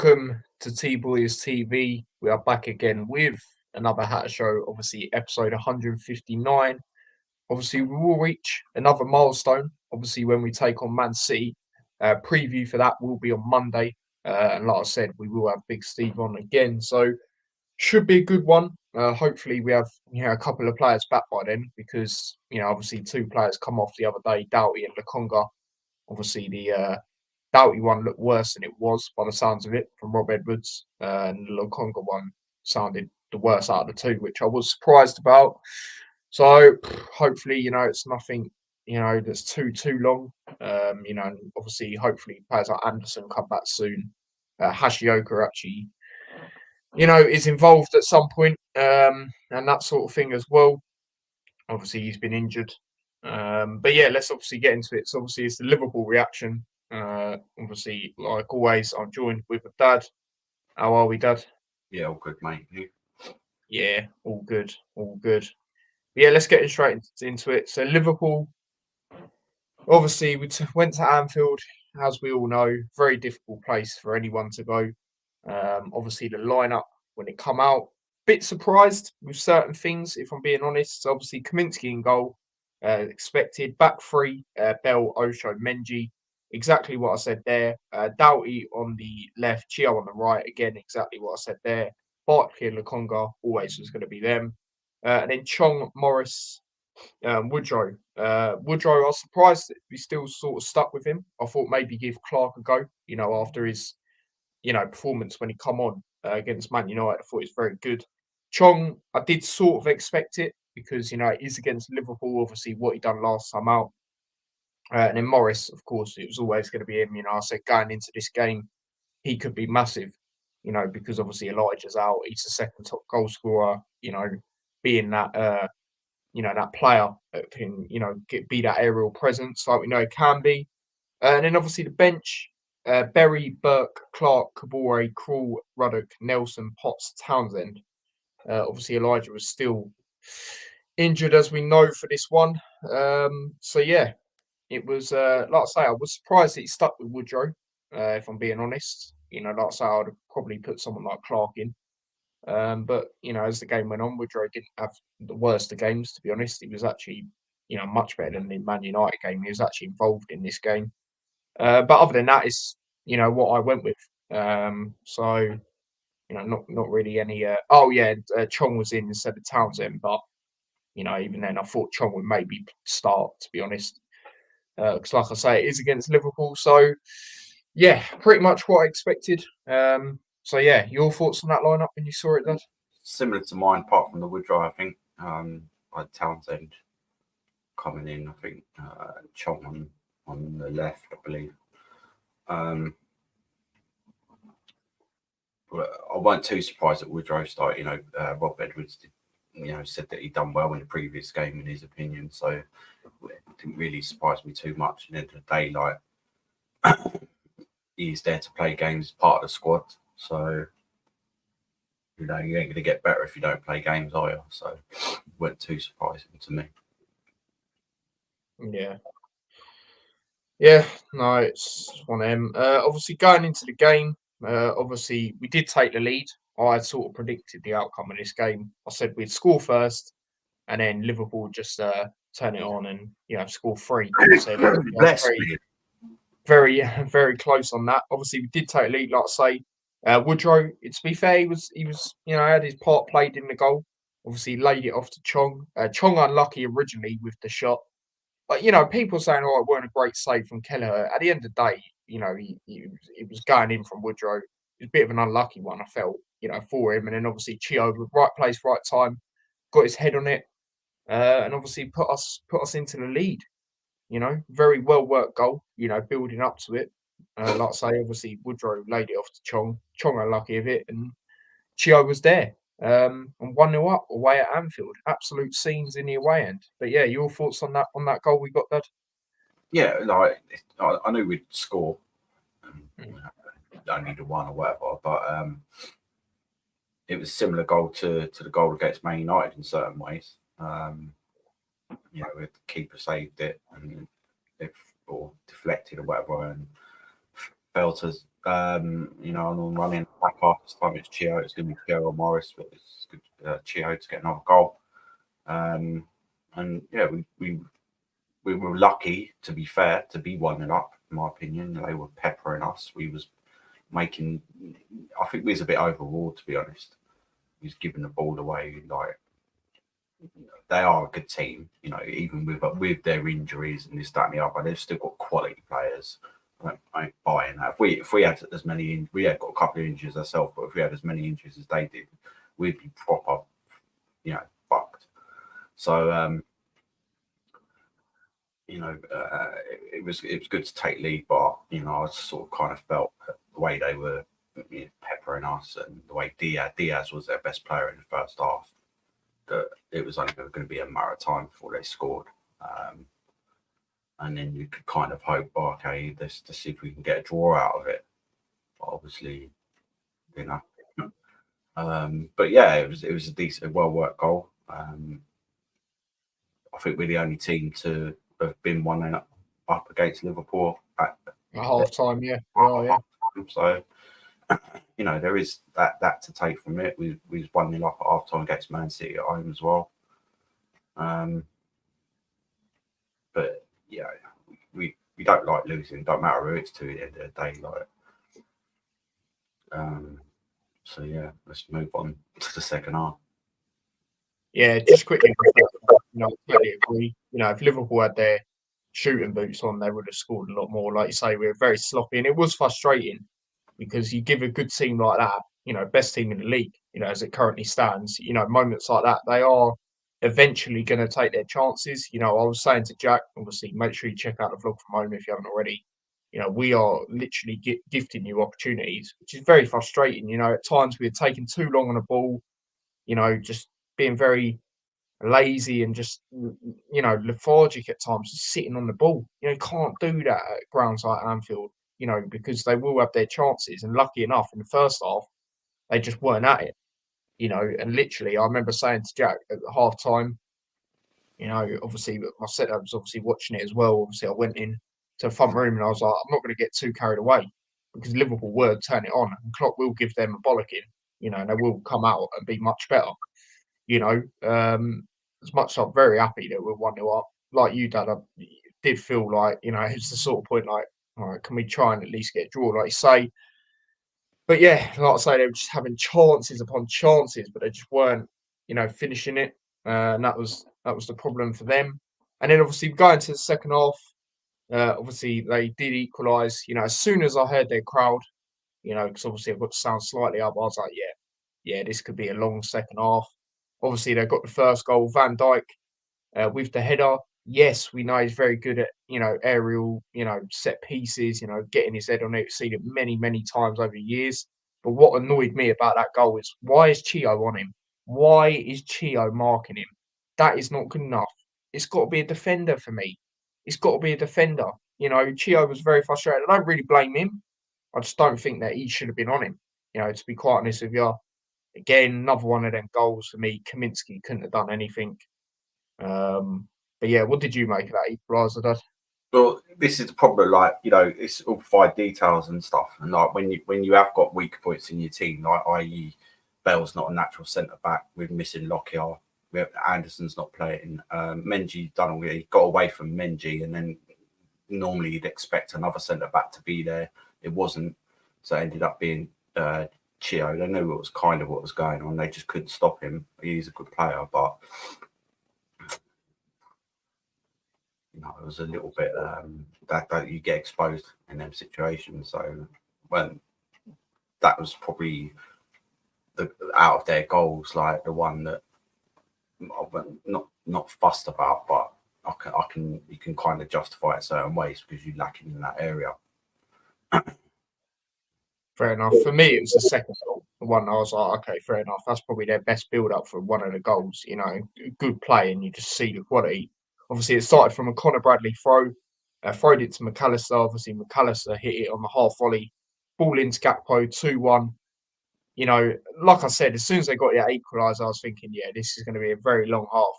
Welcome to T Boys TV. We are back again with another Hatter Show, obviously episode 159. Obviously, we will reach another milestone, obviously, when we take on Man City. Preview for that will be on Monday. And like I said, we will have Big Steve on again. So, should be a good one. Hopefully, we have a couple of players back by then because, obviously, two players come off the other day, Doughty and Lokonga. Obviously, the Doughty one looked worse than it was by the sounds of it from Rob Edwards. And the Lokonga one sounded the worst out of the two, which I was surprised about. So hopefully, it's nothing, that's too long. And obviously, hopefully players like Anderson come back soon. Hashioka actually, is involved at some point, and that sort of thing as well. Obviously, he's been injured. But yeah, let's obviously get into it. So obviously, it's the Liverpool reaction. Obviously, like always, I'm joined with Dad. How are we, Dad? Yeah, all good, mate. You? Yeah, all good, all good. But yeah, let's get straight into it. So Liverpool, obviously, we went to Anfield, as we all know, very difficult place for anyone to go. Obviously, the lineup when it come out, bit surprised with certain things, if I'm being honest. So obviously, Kaminsky in goal, expected. Back three, Bell, Osho, Menji. Exactly what I said there. Doughty on the left, Chio on the right. Again, exactly what I said there. Barkley and Lokonga always was going to be them. And then Chong, Morris, Woodrow. Woodrow, I was surprised that we still sort of stuck with him. I thought maybe give Clark a go, after his, performance when he come on against Man United. I thought it was very good. Chong, I did sort of expect it because, it is against Liverpool, obviously, what he done last time out. And then Morris, of course, it was always going to be him. I said going into this game, he could be massive, because obviously Elijah's out. He's the second top goal scorer, being that, that player that can, be that aerial presence like we know it can be. And then obviously the bench, Berry, Burke, Clark, Kabore, Krul, Ruddock, Nelson, Potts, Townsend. Obviously Elijah was still injured, as we know, for this one. So yeah, it was, like I say, I was surprised that he stuck with Woodrow, if I'm being honest. Like I say, I would have probably put someone like Clark in. But, as the game went on, Woodrow didn't have the worst of games, to be honest. He was actually, much better than the Man United game. He was actually involved in this game. But other than that, is, what I went with. So, not really any. Chong was in instead of Townsend. But, even then, I thought Chong would maybe start, to be honest. Because, like I say, it is against Liverpool. So, yeah, pretty much what I expected. So, yeah, your thoughts on that lineup when you saw it, Dad? Similar to mine, apart from the Woodrow, I think. I had Townsend coming in, I think. Chong on the left, I believe. But I wasn't too surprised that Woodrow started. Rob Edwards did, said that he'd done well in the previous game, in his opinion. So it didn't really surprise me too much. At the end of the day, he's there to play games, part of the squad. So, you ain't going to get better if you don't play games, are you? So it wasn't too surprising to me. Yeah. Yeah, no, it's one of them. Obviously, going into the game, obviously, we did take the lead. I had sort of predicted the outcome of this game. I said we'd score first, and then Liverpool would just turn it on and, score three. So very, very close on that. Obviously, we did take the lead, like I say. Woodrow, to be fair, he was, had his part played in the goal. Obviously, laid it off to Chong. Chong unlucky originally with the shot. But, people saying, it weren't a great save from Kelleher. At the end of the day, he was going in from Woodrow. It was a bit of an unlucky one, I felt, for him. And then obviously Chio, right place, right time, got his head on it, and obviously put us into the lead. Very well worked goal, building up to it. Like I say, obviously Woodrow laid it off to Chong. Chong unlucky of it, and Chio was there. And 1-0 up away at Anfield. Absolute scenes in the away end. But yeah, your thoughts on that goal we got, Dad? Yeah, I knew we'd score. Only the one or whatever, but it was a similar goal to the goal against Man United in certain ways. The keeper saved it or deflected or whatever, and felt as on running back half this time it's Chio. It's going to be Chio or Morris, but it's good Chio to get another goal. And yeah, we were lucky, to be fair, to be 1-0 up. In my opinion, they were peppering us. We was making. I think we was a bit overawed, to be honest. We was giving the ball away. Like, they are a good team, even with their injuries and this, that, and the other. They've still got quality players. I ain't buying that. If we had as many, we had got a couple of injuries ourselves, but if we had as many injuries as they did, we'd be proper, fucked. So, it was good to take lead, but I sort of kind of felt the way they were peppering us and the way Diaz was their best player in the first half, that it was only going to be a matter of time before they scored. And then you could kind of hope, okay, let's see if we can get a draw out of it. But obviously, but yeah, it was a decent, well worked goal. I think we're the only team to have been 1-0 up against Liverpool at half time. Yeah. So there is that to take from it. We was 1-0 up at half time against Man City at home as well. But yeah, we don't like losing. Don't matter who it's to at the end of the day. So yeah, let's move on to the second half. Yeah, just quickly, I totally agree. If Liverpool had their shooting boots on, they would have scored a lot more. Like you say, we were very sloppy, and it was frustrating because you give a good team like that, best team in the league, as it currently stands, moments like that, they are eventually going to take their chances. I was saying to Jack, obviously, make sure you check out the vlog from home if you haven't already. We are literally gifting you opportunities, which is very frustrating. At times we're taking too long on the ball, just being very lazy and just, lethargic at times, just sitting on the ball. You can't do that at grounds like Anfield, because they will have their chances. And lucky enough, in the first half, they just weren't at it, and literally, I remember saying to Jack at half time, obviously, my setup was obviously watching it as well. Obviously, I went in to the front room and I was like, I'm not going to get too carried away because Liverpool were turn it on and Klopp will give them a bollocking, and they will come out and be much better. As much as I'm very happy that we're 1-0 up, like you, Dad, I did feel like, it's the sort of point like, all right, can we try and at least get a draw, like you say? But yeah, like I say, they were just having chances upon chances, but they just weren't, finishing it. And that was the problem for them. And then obviously going to the second half, obviously they did equalise. As soon as I heard their crowd, because obviously I've got to sound slightly up, I was like, yeah, this could be a long second half. Obviously, they got the first goal. Van Dijk with the header. Yes, we know he's very good at, aerial, set pieces, getting his head on it. We've seen it many, many times over the years. But what annoyed me about that goal is, why is Chio on him? Why is Chio marking him? That is not good enough. It's got to be a defender for me. It's got to be a defender. Chio was very frustrated. I don't really blame him. I just don't think that he should have been on him. To be quite honest with you. Again, another one of them goals for me. Kaminsky couldn't have done anything. But yeah, what did you make of that equaliser, Dad? Well, this is the problem. Like, it's all five details and stuff. And like when you have got weak points in your team, like i.e., Bell's not a natural centre back. We're missing Lockyer. Anderson's not playing. Menji done. He got away from Menji, and then normally you'd expect another centre back to be there. It wasn't, so it ended up being Chio. They knew what was going on. They just couldn't stop him. He's a good player, but it was a little bit that you get exposed in them situations. So when that was probably the out of their goals, like the one that I'm not fussed about, but you can kind of justify it certain ways because you're lacking in that area. Fair enough. For me, it was the second goal. The one I was like, okay, fair enough. That's probably their best build-up for one of the goals. Good play, and you just see the quality. Obviously, it started from a Conor Bradley throw. Throwed it to McAllister. Obviously, McAllister hit it on the half volley. Ball into Gakpo, 2-1. Like I said, as soon as they got that equaliser, I was thinking, yeah, this is going to be a very long half.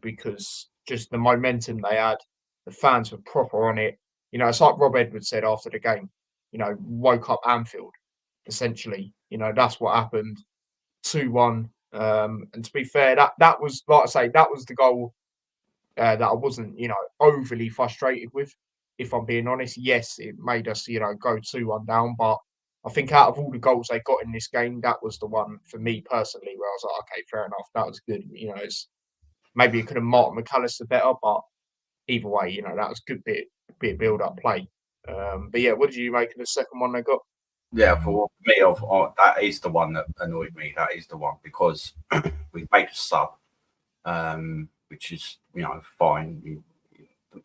Because just the momentum they had, the fans were proper on it. It's like Rob Edwards said after the game. woke up Anfield, essentially. That's what happened. 2-1. And to be fair, that was, like I say, that was the goal that I wasn't, overly frustrated with. If I'm being honest, yes, it made us, go 2-1 down. But I think out of all the goals they got in this game, that was the one for me personally where I was like, okay, fair enough, that was good. Maybe it could have marked McAllister better, but either way, that was good bit of build up play. But yeah, what did you make of the second one they got? Yeah, for me, that is the one that annoyed me. That is the one because we made a sub, which is fine. You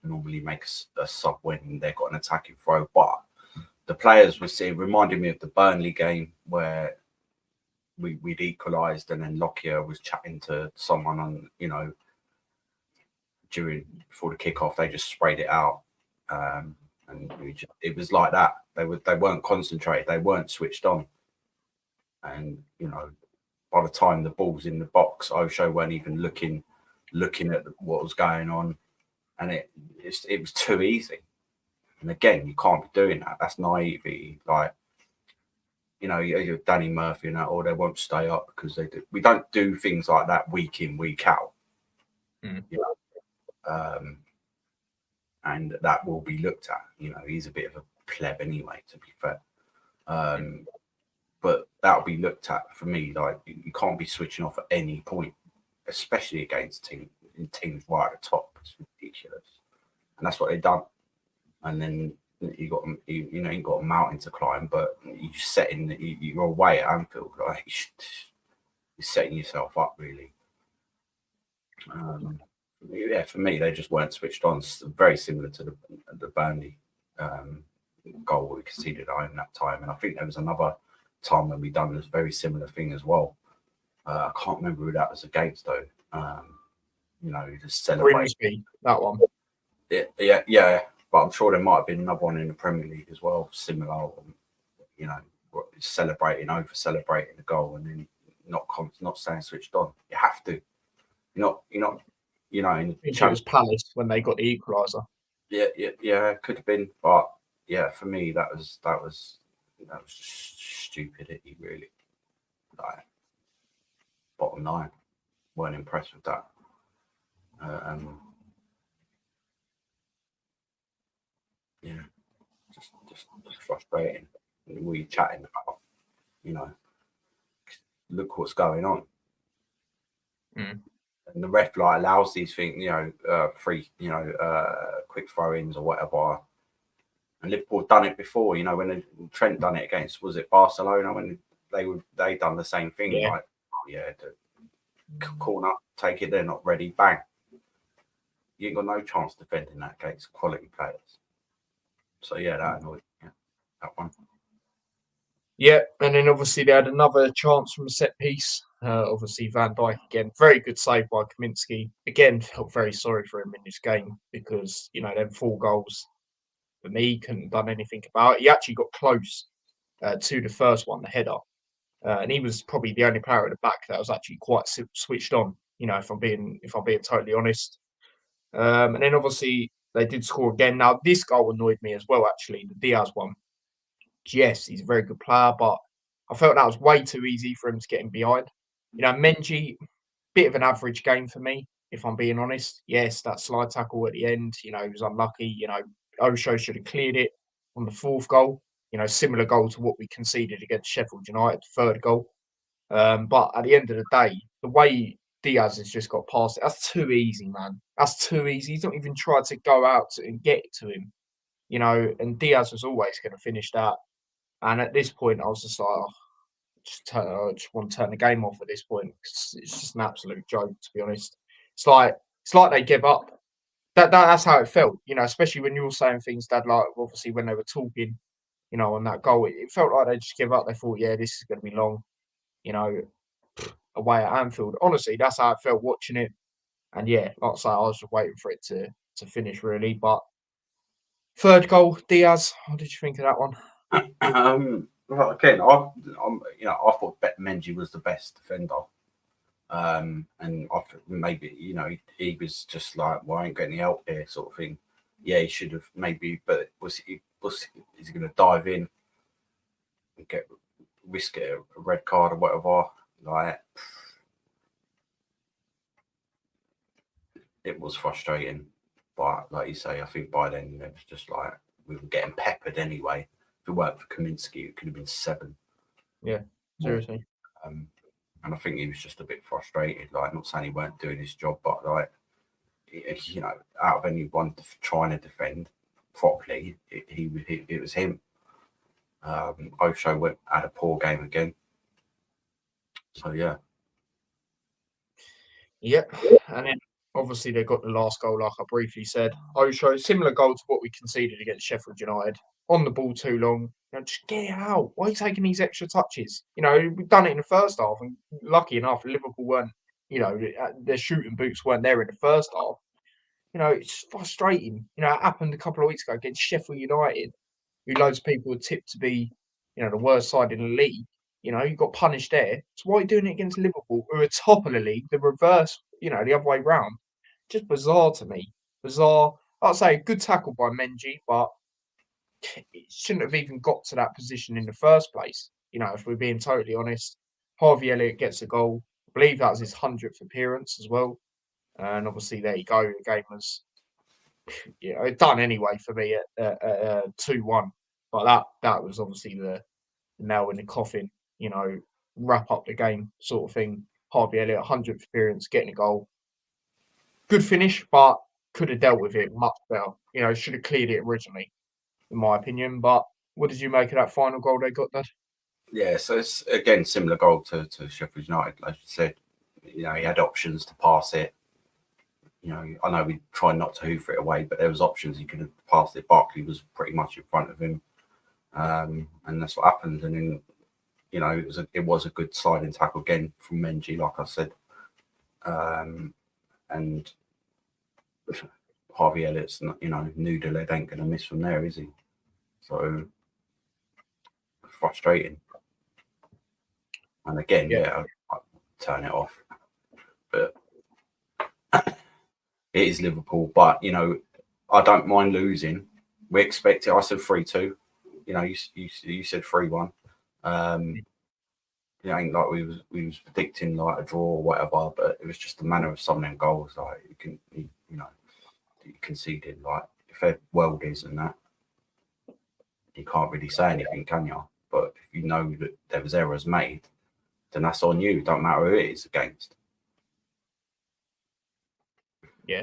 normally make a sub when they've got an attacking throw, but the players reminded me of the Burnley game where we'd equalised and then Lockyer was chatting to someone on before the kickoff. They just sprayed it out, and it was like that. They weren't concentrated. They weren't switched on, and by the time the ball's in the box, Osho weren't even looking at what was going on, and it was too easy. And again, you can't be doing that. That's naivety. Like, you're Danny Murphy and that, or they won't stay up because they do. We don't do things like that week in, week out. And that will be looked at. He's a bit of a pleb anyway, to be fair. But that'll be looked at for me. Like, you can't be switching off at any point, especially against teams right at the top. It's ridiculous, and that's what they've done. And then you got a mountain to climb, but you're away at Anfield. Like, you're setting yourself up really. Yeah, for me, they just weren't switched on. It's very similar to the Burnley goal we conceded at home that time, and I think there was another time when we done this very similar thing as well. I can't remember who that was against though. Just celebrate. Grimsby, that one. Yeah. But I'm sure there might have been another one in the Premier League as well, similar. Celebrating the goal and then not staying switched on. You have to. You're not. It was Palace when they got the equaliser. Yeah. It could have been, but yeah, for me that was just stupidity, really. Like, bottom line, weren't impressed with that. Yeah, just frustrating. We chatting about, look what's going on. And the ref allows these things, free, quick throw-ins or whatever. And Liverpool done it before, when Trent done it against, was it Barcelona when they done the same thing? Yeah. Like, the corner, take it, they're not ready, bang. You ain't got no chance defending that against quality players. So yeah, that annoyed me. That one. Yeah, and then obviously they had another chance from a set piece. Obviously Van Dijk again, very good save by Kaminsky. Again, felt very sorry for him in this game because them 4 goals for me couldn't have done anything about it. He actually got close to the first one, the header, and he was probably the only player at the back that was actually quite switched on. If I'm being totally honest. And then obviously they did score again. Now this goal annoyed me as well. Actually, the Diaz one. Yes, he's a very good player, but I felt that was way too easy for him to get in behind. Menji, bit of an average game for me, if I'm being honest. Yes, that slide tackle at the end, he was unlucky. Osho should have cleared it on the 4th goal. Similar goal to what we conceded against Sheffield United, 3rd goal. But at the end of the day, the way Diaz has just got past it, that's too easy, man. That's too easy. He's not even tried to go out and get it to him. And Diaz was always going to finish that. And at this point, I was just like, I just want to turn the game off at this point. It's just an absolute joke, to be honest. It's like they give up. That's how it felt, especially when you were saying things, Dad, like obviously when they were talking, on that goal, it felt like they just give up. They thought, yeah, this is going to be long, away at Anfield. Honestly, that's how I felt watching it. And yeah, like I say, I was just waiting for it to finish, really. But 3rd goal, Diaz, what did you think of that one? Well, again, I thought Menji was the best defender, and I thought maybe he was just like, well, I ain't getting any help here, sort of thing. Yeah, he should have maybe, but is he going to dive in? risk it a red card or whatever. Like, it was frustrating, but like you say, I think by then it was just like we were getting peppered anyway. If it weren't for Kaminsky, it could have been 7. Seriously. And I think he was just a bit frustrated. Like, not saying he weren't doing his job, but like, you know, out of anyone trying to defend properly, it was him. Osho had a poor game again. So yeah. Yep. And then obviously they got the last goal, like I briefly said. Osho, similar goal to what we conceded against Sheffield United. On the ball too long. You know, just get it out. Why are you taking these extra touches? You know, we've done it in the first half, and lucky enough, Liverpool weren't, you know, their shooting boots weren't there in the first half. You know, it's frustrating. You know, it happened a couple of weeks ago against Sheffield United, who loads of people would tip to be, you know, the worst side in the league. You know, you got punished there. So why are you doing it against Liverpool, who are top of the league, the reverse, you know, the other way round? Just bizarre to me. Bizarre. I'd say a good tackle by Menji, but it shouldn't have even got to that position in the first place. You know, if we're being totally honest, Harvey Elliott gets a goal. I believe that was his 100th appearance as well. And obviously, there you go. The game was, you know, done anyway for me at 2-1. But that was obviously the nail in the coffin, you know, wrap up the game sort of thing. Harvey Elliott, 100th appearance, getting a goal. Good finish, but could have dealt with it much better. You know, should have cleared it originally, in my opinion. But what did you make of that final goal they got, Dad? Yeah, so it's again similar goal to Sheffield United. Like you said, you know, he had options to pass it. You know, I know we tried not to hoof it away, but there was options he could have passed it. Barkley was pretty much in front of him, and that's what happened. And then, you know, it was a good sliding tackle again from Menji, like I said, and Harvey Elliott's not, you know, Noodle ain't going to miss from there, is he? So frustrating. And again, yeah, I turn it off. But it is Liverpool. But, you know, I don't mind losing. We expect it. I said 3-2. You know, you said 3-1. It ain't like we was predicting like a draw or whatever, but it was just the manner of some of them goals. Like you conceded. Like if they're worldies and that, you can't really say anything, can you? But if you know that there was errors made, then that's on you. Don't matter who it is against. Yeah.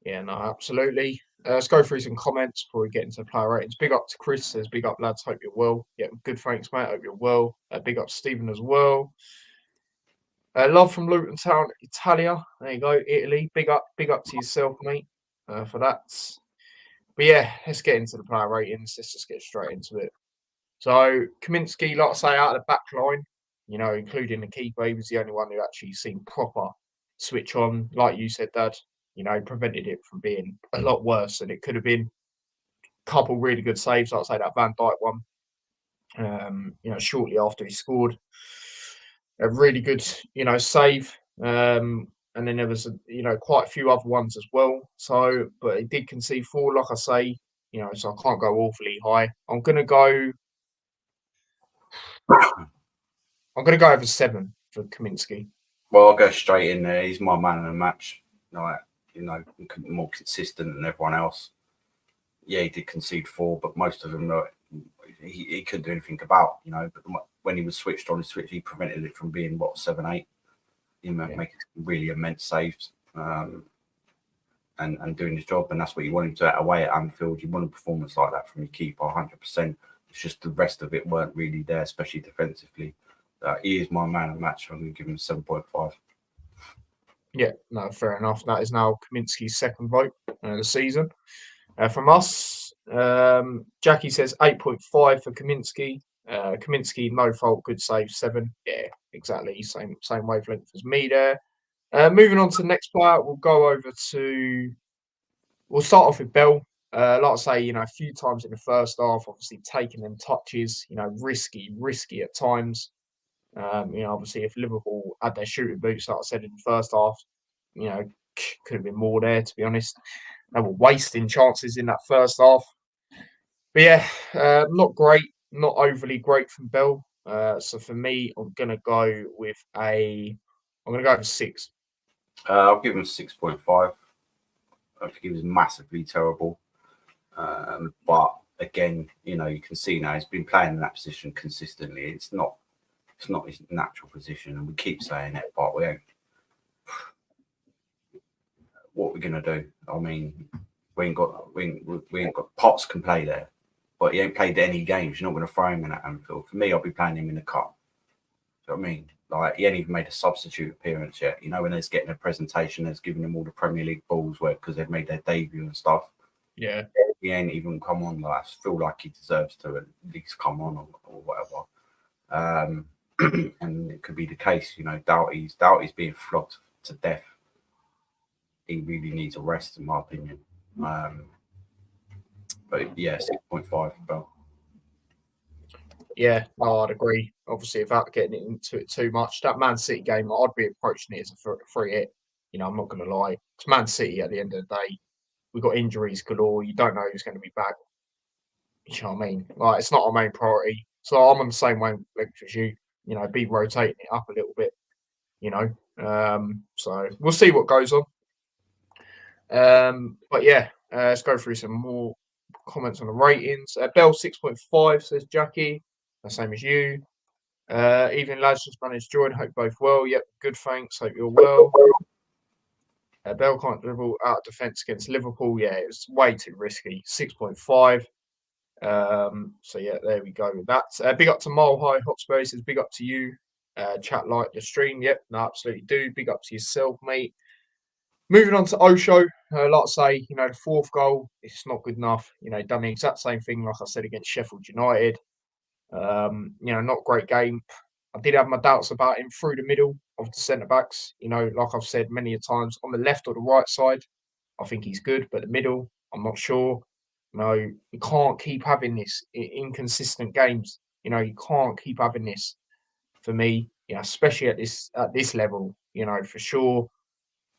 Yeah, no, absolutely. Let's go through some comments before we get into the player ratings. Big up to Chris, says, big up, lads. Hope you're well. Yeah, good, thanks, mate. Hope you're well. Big up to Stephen as well. Love from Luton Town, Italia. There you go, Italy. Big up to yourself, mate, for that. But yeah, let's get into the player ratings. Let's just get straight into it. So Kaminsky, like I say, out of the back line, you know, including the keeper, he was the only one who actually seemed proper switch on. Like you said, Dad, you know, prevented it from being a lot worse than it could have been. Couple really good saves, like I say, that Van Dijk one, you know, shortly after he scored. A really good, you know, save. And then there was, you know, quite a few other ones as well. So, but he did concede 4, like I say, you know, so I can't go awfully high. I'm going to go over 7 for Kaminsky. Well, I'll go straight in there. He's my man of the match. Like, you know, more consistent than everyone else. Yeah, he did concede 4, but most of them he couldn't do anything about. You know, but when he was switched on his switch, he prevented it from being 7-8. You know, making really immense saves and doing his job, and that's what you want him to away at Anfield. You want a performance like that from your keeper, 100%. It's just the rest of it weren't really there, especially defensively. He is my man of the match. I'm going to give him 7.5. Yeah, no, fair enough. That is now Kaminsky's second vote of the season. From us, Jackie says 8.5 for Kaminsky. Kaminsky, no fault, good save, 7. Yeah, exactly. Same wavelength as me there. Moving on to the next player, we'll start off with Bell. Like I say, you know, a few times in the first half, obviously taking them touches, you know, risky at times. You know, obviously, if Liverpool had their shooting boots, like I said in the first half, you know, could have been more there, to be honest. They were wasting chances in that first half. But yeah, not great, not overly great from Bell. So for me, I'm gonna go with 6. I'll give him 6.5. I think he was massively terrible. But again, you can see now he's been playing in that position consistently. It's not his natural position, and we keep saying it, but we ain't. What we're gonna do? I mean, we ain't got Potts can play there, but he ain't played any games. You're not gonna throw him in at Anfield. For me, I'll be playing him in the cup. Do you know what I mean? Like he ain't even made a substitute appearance yet. When there's getting a presentation, there's giving them all the Premier League balls where because they've made their debut and stuff. Yeah, He ain't even come on. Like I feel like he deserves to at least come on or whatever. And it could be the case. Doughty's being flogged to death. He really needs a rest, in my opinion. But yeah, 6.5. But yeah, no, I'd agree. Obviously, without getting into it too much, that Man City game, I'd be approaching it as a free hit. I'm not going to lie. It's Man City at the end of the day. We've got injuries galore. You don't know who's going to be back. You know what I mean? Like, it's not our main priority. So I'm on the same wavelength as you. Be rotating it up a little bit. So we'll see what goes on. But yeah, let's go through some more comments on the ratings. Bell 6.5 says Jackie, the same as you. Evening lads, just managed to join. Hope both well. Yep, good. Thanks. Hope you're well. Bell can't dribble out of defence against Liverpool. Yeah, it was way too risky. 6.5. So yeah, there we go with that. Big up to Mile High Hotspur. He says big up to you. Chat like the stream. Yep, no, absolutely do. Big up to yourself, mate. Moving on to Osho, like I say, the fourth goal, it's not good enough. Done the exact same thing, like I said, against Sheffield United. Not a great game. I did have my doubts about him through the middle of the centre backs. Like I've said many a times, on the left or the right side, I think he's good, but the middle, I'm not sure. You can't keep having this inconsistent games. You can't keep having this. For me, especially at this level, for sure.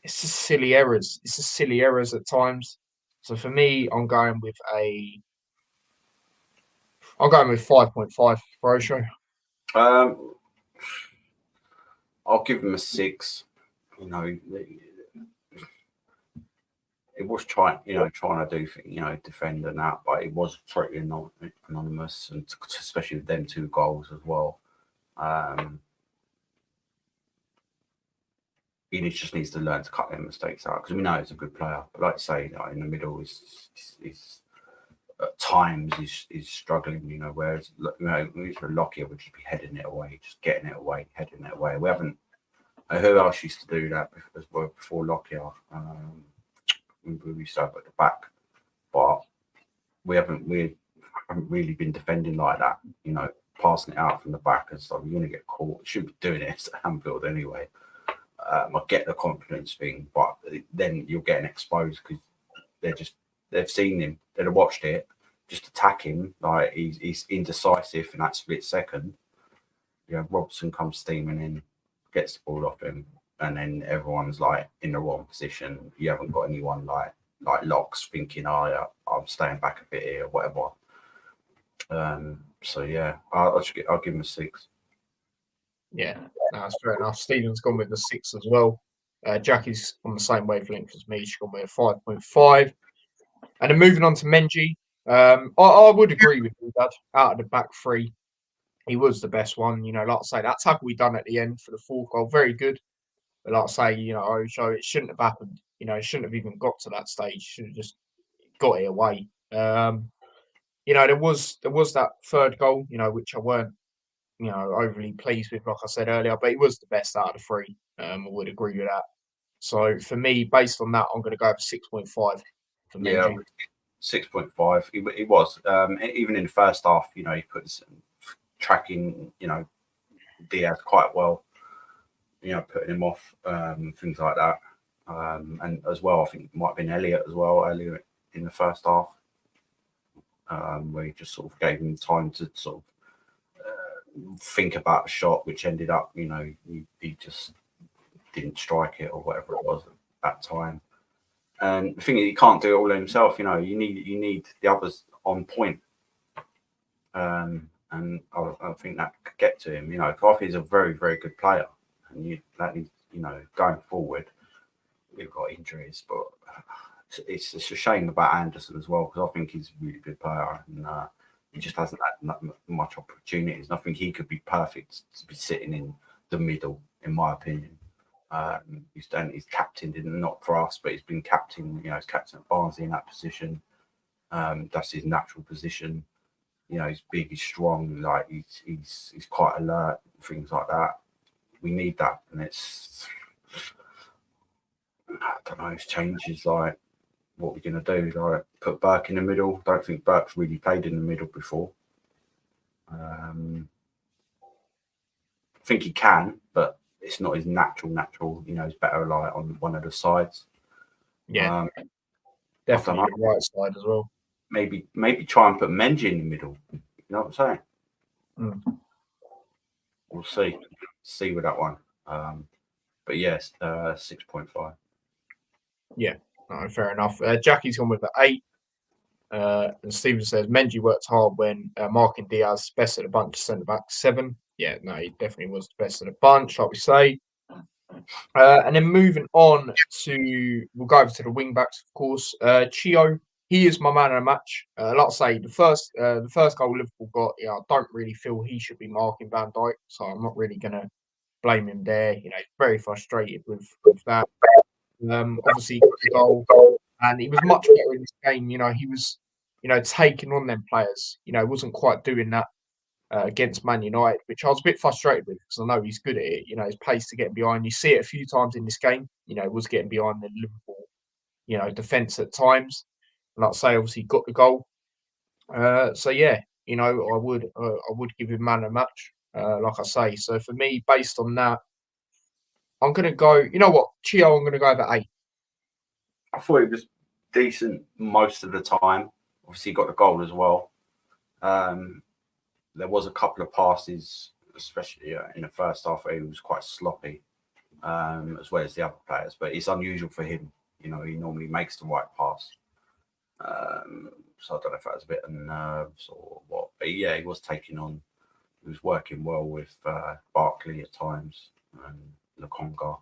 It's just silly errors. It's just silly errors at times. So for me, I'm going with 5.5 for Osho. um, I'll give him a 6. It was trying to do, defend and that, but it was pretty anonymous, and especially with them 2 goals as well. He just needs to learn to cut them mistakes out because we know he's a good player. But like I say, in the middle, he's at times he's struggling. Whereas for Lockyer would just be heading it away, just getting it away, heading it away. We haven't. Who else used to do that as well before Lockyer? We used to have at the back, but we haven't really been defending like that. Passing it out from the back and stuff. You're gonna get caught. You should be doing it at Anfield anyway. I get the confidence thing, but then you're getting exposed because they've seen him, they've watched it, just attack him like he's indecisive in that split second. Robson comes steaming in, gets the ball off him, and then everyone's like in the wrong position. You haven't got anyone like Locks thinking, "Oh, yeah, I'm staying back a bit here," or whatever. So yeah, I'll give him a 6. Yeah, that's fair enough. Stephen's gone with the 6 as well. Jackie's on the same wavelength as me. She's gone with a 5.5. And then moving on to Menji. I would agree with you, Dad. Out of the back 3, he was the best one. Like I say, that tackle we done at the end for the 4th goal, very good. But like I say, Osho, it shouldn't have happened. It shouldn't have even got to that stage. Should have just got it away. There was that 3rd goal, which I weren't, overly pleased with, like I said earlier, but he was the best out of the 3. I would agree with that. So for me, based on that, I'm going to go for 6.5 for Menji. Yeah, 6.5. He was even in the first half. He put tracking. Diaz quite well. Putting him off, things like that. And as well, I think it might have been Elliot as well earlier in the first half, where he just sort of gave him time to sort of think about a shot, which ended up, he just didn't strike it or whatever it was at that time. And the thing is, he can't do it all himself. You need the others on point. And I think that could get to him. You know, Coffey's a very, very good player, and going forward, we've got injuries, but it's a shame about Anderson as well, because I think he's a really good player, and he just hasn't had that much opportunities. And I think he could be perfect to be sitting in the middle, in my opinion. He's captained not for us, but he's been captain. You know, he's captain at Barnsley in that position. That's his natural position. You know, he's big, he's strong, like he's quite alert, things like that. We need that, and it's, I don't know, it's changes like what we're gonna do. Like put Burke in the middle. Don't think Burke's really played in the middle before. I think he can, but it's not his natural. You know, he's better like on one of the sides. Yeah, definitely the right side as well. Maybe try and put Menji in the middle. You know what I'm saying? We'll see with that one. But yes, 6.5. Yeah, no, fair enough. Jackie's gone with the 8. And Stephen says Menji worked hard when marking Diaz, best of the bunch, centre back 7. Yeah, no, he definitely was the best of the bunch, like we say. And then moving on we'll go over to the wing backs, of course. Chio, he is my man of the match. Like I say, the first goal Liverpool got, I don't really feel he should be marking Van Dijk, so I'm not really going to blame him there. You know, very frustrated with that. Obviously, he got the goal, and he was much better in this game. You know, he was, taking on them players. You know, wasn't quite doing that against Man United, which I was a bit frustrated with because I know he's good at it. You know, his pace to get behind. You see it a few times in this game. You know, was getting behind the Liverpool, defence at times. And like I say, obviously got the goal. So yeah, I would give him man of the match, like I say. So for me, based on that, I'm gonna go. You know what, Chio, I'm gonna go over 8. I thought it was decent most of the time. Obviously, he got the goal as well. There was a couple of passes, especially in the first half, where he was quite sloppy, as well as the other players. But it's unusual for him. You know, he normally makes the right pass. So I don't know if that was a bit of nerves or what. But yeah, he was taking on. He was working well with Barkley at times and Lokonga,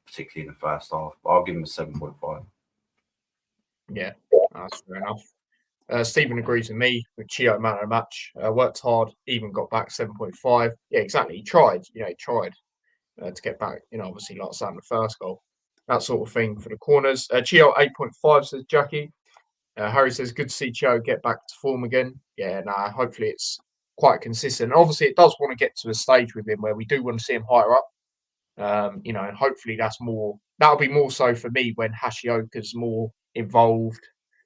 particularly in the first half. But I'll give him a 7.5. Yeah, that's fair enough. Stephen agrees with me with Chio man of the match. Worked hard, even got back 7.5. Yeah, exactly. He tried. He tried to get back. Obviously, like Sam, the first goal, that sort of thing for the corners. Chio 8.5 says Jackie. Harry says good to see Chio get back to form again. Yeah, hopefully it's quite consistent. Obviously, it does want to get to a stage with him where we do want to see him higher up. And hopefully that'll be more so for me when Hashioka's more involved,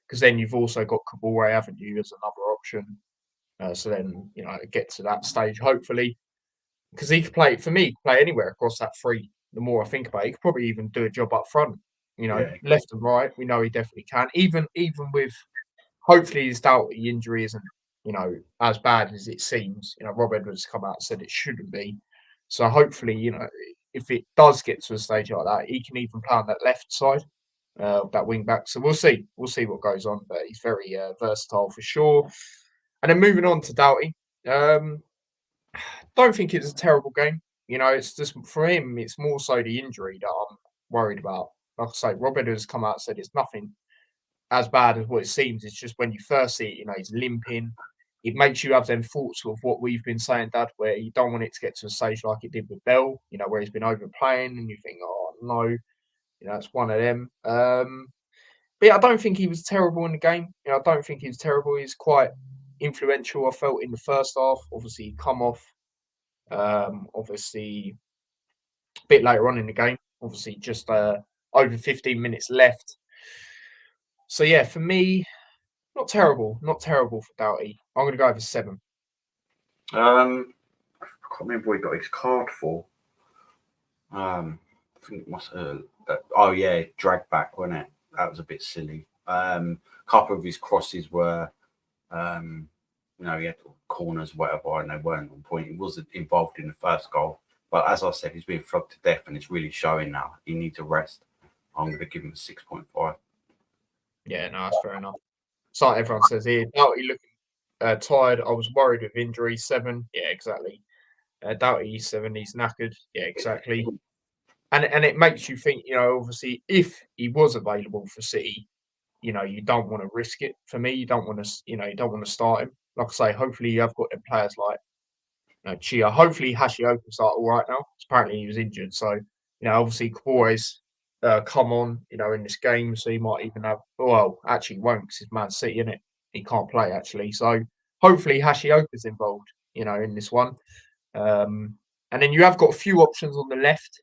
because then you've also got Kabore, haven't you, as another option. So then, get to that stage, hopefully, because he could play anywhere across that 3. The more I think about it, he could probably even do a job up front, left and right. We know he definitely can. Even with, hopefully, his Doughty injury isn't, as bad as it seems. Rob Edwards come out and said it shouldn't be. So hopefully, if it does get to a stage like that, he can even play on that left side of that wing back. So we'll see. We'll see what goes on. But he's very versatile for sure. And then moving on to Doughty. Don't think it's a terrible game. It's just for him, it's more so the injury that I'm worried about. Like I say, Robert has come out and said it's nothing as bad as what it seems. It's just when you first see it, he's limping. It makes you have them thoughts of what we've been saying, Dad, where you don't want it to get to a stage like it did with Bell, where he's been overplaying and you think, oh, no, it's one of them. But yeah, I don't think he was terrible in the game. I don't think he was terrible. He's quite influential, I felt, in the first half. Obviously, come off, obviously, a bit later on in the game. Obviously, just over 15 minutes left. So, yeah, for me, not terrible for Doughty. I'm going to go over 7. I can't remember what he got his card for. I think it must drag back, wasn't it? That was a bit silly. A couple of his crosses were, he had corners, whatever, and they weren't on point. He wasn't involved in the first goal. But as I said, he's been flogged to death and it's really showing now. He needs a rest. I'm going to give him a 6.5. Yeah, no, that's fair enough. It's like everyone says here, Doughty looking tired. I was worried with injury. 7, yeah, exactly. Doughty 7, he's knackered. Yeah, exactly. And it makes you think, obviously, if he was available for City, you don't want to risk it. For me, you don't want to, you don't want to start him. Like I say, hopefully you have got them players like Chia. Hopefully Hashioka start all right now. Apparently he was injured, so obviously Kabore's come on, in this game, so he might even have. Well, actually, he won't because it's Man City, isn't it? He can't play actually, so hopefully Hashioka's involved, in this one. And then you have got a few options on the left.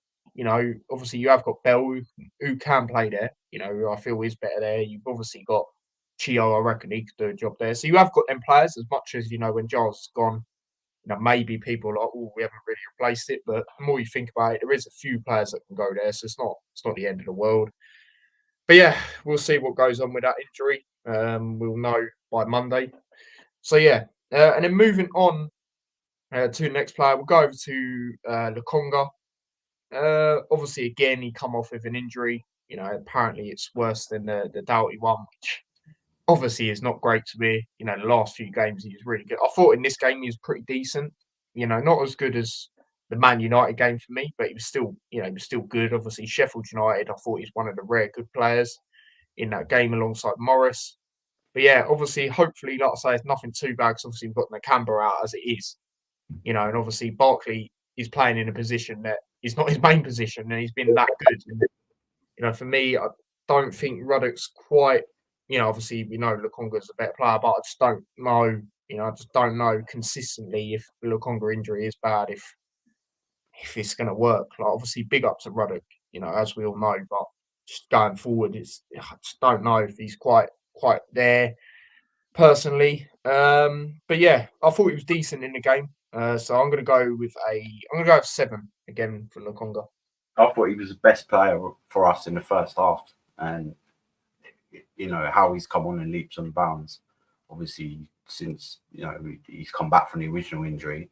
Obviously you have got Bell who can play there. Who I feel is better there. You've obviously got Chio. I reckon he could do a job there. So you have got them players as much as when Giles is gone. Maybe people are like, oh, we haven't really replaced it. But the more you think about it, there is a few players that can go there, so it's not the end of the world. But yeah, we'll see what goes on with that injury. We'll know by Monday. So yeah, and then moving on to the next player, we'll go over to Lokonga. Obviously, again, he come off with an injury. Apparently it's worse than the Doughty one, which obviously is not great to be. The last few games he was really good. I thought in this game he was pretty decent. Not as good as the Man United game for me, but he was still, he was still good. Obviously, Sheffield United, I thought he's one of the rare good players in that game alongside Morris. But yeah, obviously, hopefully, like I say, it's nothing too bad because obviously we've got Nakamba out as it is. And obviously Barkley is playing in a position that is not his main position, and he's been that good. And, for me, I don't think Ruddock's quite. Obviously we know Lokonga's a better player, but I just don't know. I just don't know consistently if the Lokonga injury is bad, if it's going to work. Like obviously, big up to Ruddock, as we all know, but just going forward, I just don't know if he's quite there personally. But yeah, I thought he was decent in the game. So I'm going to go with 7 again for Lokonga. I thought he was the best player for us in the first half, and how he's come on in leaps and bounds. Obviously, since he's come back from the original injury,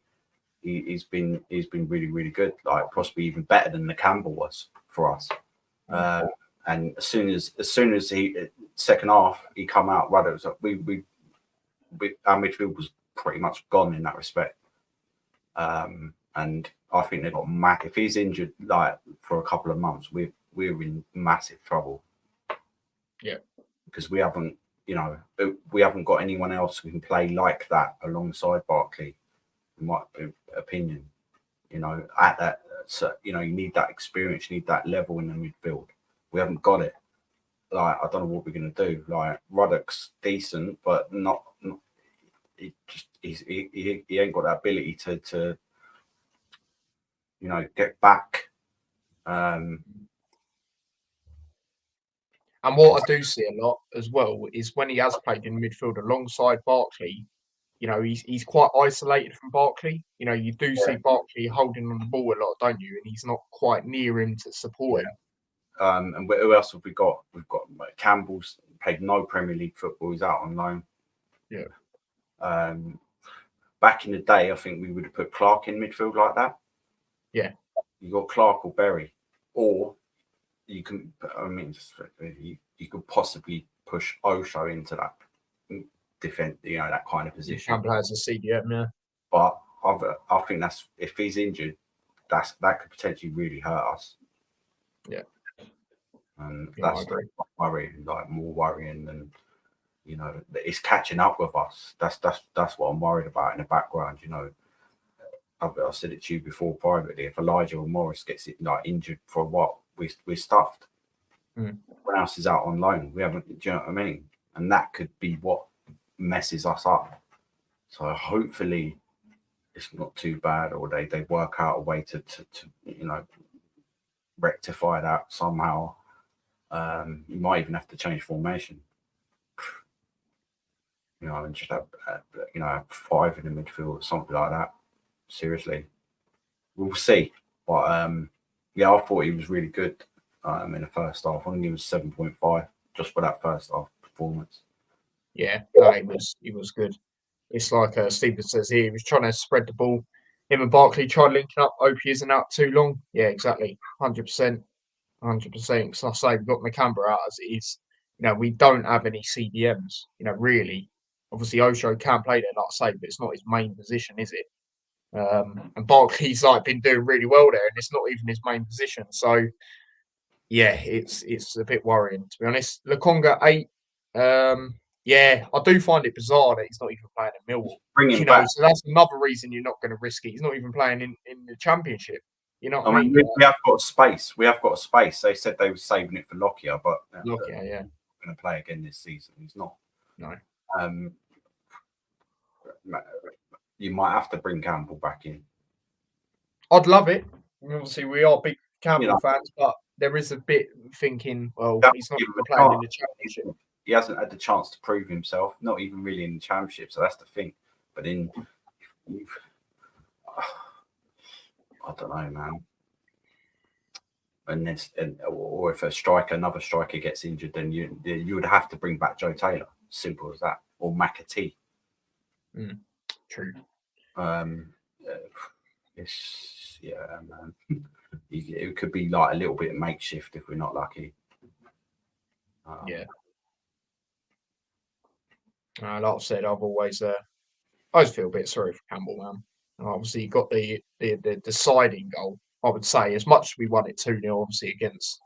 he's been really, really good. Like possibly even better than the Campbell was for us. And as soon as he second half he come out, Ruddock was like, our midfield was pretty much gone in that respect. And I think they've got if he's injured like for a couple of months, we're in massive trouble. Yeah, because we haven't got anyone else who can play like that alongside Barkley. In my opinion, at that, so you need that experience, you need that level in the midfield. We haven't got it. Like I don't know what we're gonna do. Like Ruddock's decent, but not. He ain't got that ability to get back. And what I do see a lot as well is when he has played in midfield alongside Barkley, he's quite isolated from Barkley. You do see Barkley holding on the ball a lot, don't you? And he's not quite near him to support him. And who else have we got? We've got Campbell's played no Premier League football. He's out on loan. Yeah. Back in the day, I think we would have put Clark in midfield like that. Yeah. You got Clark or Berry, or you can. I mean, you could possibly push Osho into that defense. That kind of position. Campbell has a CDM, yeah. But I think that's if he's injured, that could potentially really hurt us. Yeah. And that's worrying, like more worrying than it's catching up with us. That's what I'm worried about in the background. I've said it to you before privately. If Elijah or Morris gets injured for what we're stuffed. Everyone else is out on loan. We haven't. Do you know what I mean? And that could be what messes us up. So hopefully it's not too bad, or they work out a way to rectify that somehow. You might even have to change formation. And just have 5 in the midfield or something like that. Seriously, we'll see. But I thought he was really good in the first half. I think he was 7.5 just for that first half performance. Yeah, no, he was good. It's like Stephen says here, he was trying to spread the ball. Him and Barkley tried linking up. Opie isn't out too long. Yeah, exactly. 100%. 100%. So I say we've got Nakamba out as it is. We don't have any CDMs, really. Obviously, Osho can play there, like I say, but it's not his main position, is it? And Barkley's been doing really well there, and it's not even his main position. So yeah, it's a bit worrying, to be honest. Lokonga 8. Yeah, I do find it bizarre that he's not even playing at Millwall. Bring him back. So that's another reason you're not going to risk it. He's not even playing in the Championship. You know what I mean? We have got space. We have got space. They said they were saving it for Lockyer, but Lockyer, yeah, going to play again this season. He's not. No. You might have to bring Campbell back in. I'd love it. Obviously, we are big Campbell fans, but there is a bit thinking, well, he's not even playing in the Championship. He hasn't had the chance to prove himself, not even really in the Championship. So that's the thing. But then, I don't know, man. Or if another striker gets injured, then you would have to bring back Joe Taylor. Simple as that, or McAtee. True. Man. It could be like a little bit makeshift if we're not lucky. Yeah. Like I said, I've always feel a bit sorry for Campbell, man. Obviously, he got the deciding goal. I would say, as much as we won it 2-0, obviously against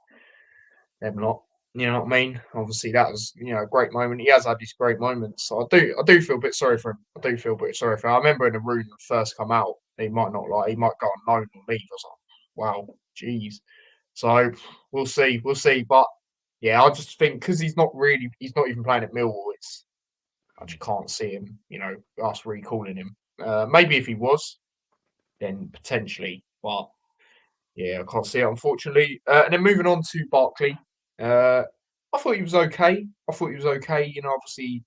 them lot. You know what I mean? Obviously, that was a great moment. He has had these great moments. So I do feel a bit sorry for him. I remember in the room when first come out, he might go on loan or leave. I was like, wow, geez. So we'll see. But yeah, I just think because he's not even playing at Millwall. I just can't see him. Us recalling him. Maybe if he was, then potentially. But yeah, I can't see it, unfortunately. And then moving on to Barkley. I thought he was okay. Obviously,